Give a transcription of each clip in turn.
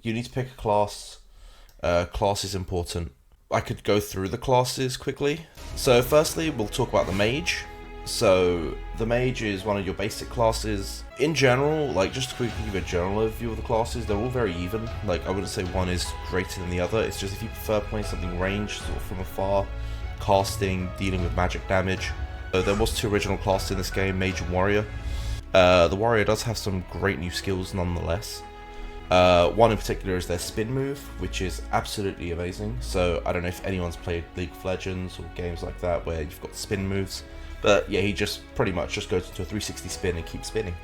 you need to pick a class. Class is important. I could go through the classes quickly. So firstly, we'll talk about the mage. So the mage is one of your basic classes. In general, like just to quickly give a general overview of the classes, they're all very even. Like I wouldn't say one is greater than the other. It's just if you prefer playing something ranged, sort of from afar, casting, dealing with magic damage. So there was 2 original classes in this game, mage and warrior. The warrior does have some great new skills nonetheless. One in particular is their spin move, which is absolutely amazing. So I don't know if anyone's played League of Legends or games like that where you've got spin moves, but yeah, he just pretty much just goes into a 360 spin and keeps spinning.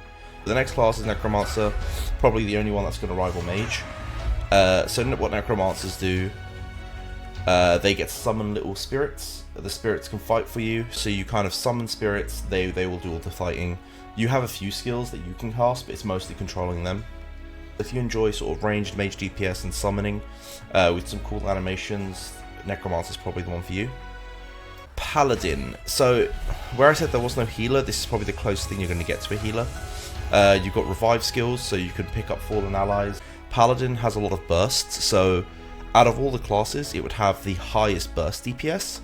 The next class is Necromancer, probably the only one that's going to rival Mage. So what Necromancers do, they get to summon little spirits. The spirits can fight for you, so you kind of summon spirits, they will do all the fighting. You have a few skills that you can cast, but it's mostly controlling them. If you enjoy sort of ranged mage DPS and summoning with some cool animations, Necromancer is probably the one for you. Paladin. So where I said there was no healer, this is probably the closest thing you're going to get to a healer. You've got revive skills, so you can pick up fallen allies. Paladin has a lot of bursts, so out of all the classes it would have the highest burst DPS.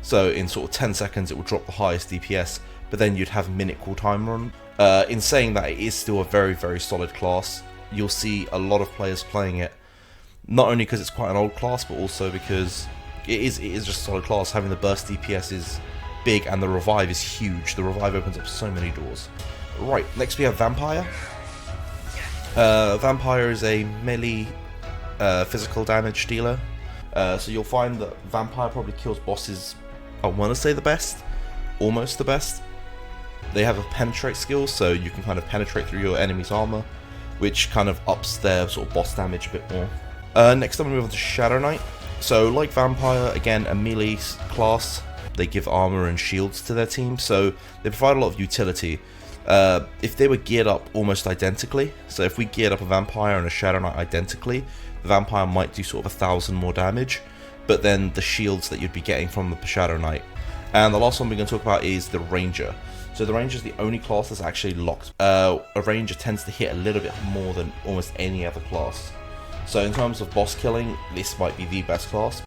So in sort of 10 seconds it would drop the highest DPS, but then you'd have a minute cooldown run. In saying that, it is still a very, very solid class. You'll see a lot of players playing it, not only because it's quite an old class, but also because it is just a solid class. Having the burst DPS is big, and the revive is huge. The revive opens up so many doors. Right, next we have Vampire. Vampire is a melee physical damage dealer. So you'll find that Vampire probably kills bosses, I want to say the best, almost the best. They have a penetrate skill, so you can kind of penetrate through your enemy's armor, which kind of ups their sort of boss damage a bit more. Next I'm going to move on to Shadow Knight. So like Vampire, again a melee class, they give armor and shields to their team, so they provide a lot of utility. If they were geared up almost identically, so if we geared up a Vampire and a Shadow Knight identically, the Vampire might do sort of 1,000 more damage, but then the shields that you'd be getting from the Shadow Knight. And the last one we're going to talk about is the Ranger. So the Ranger is the only class that's actually locked. A Ranger tends to hit a little bit more than almost any other class. So in terms of boss killing, this might be the best class.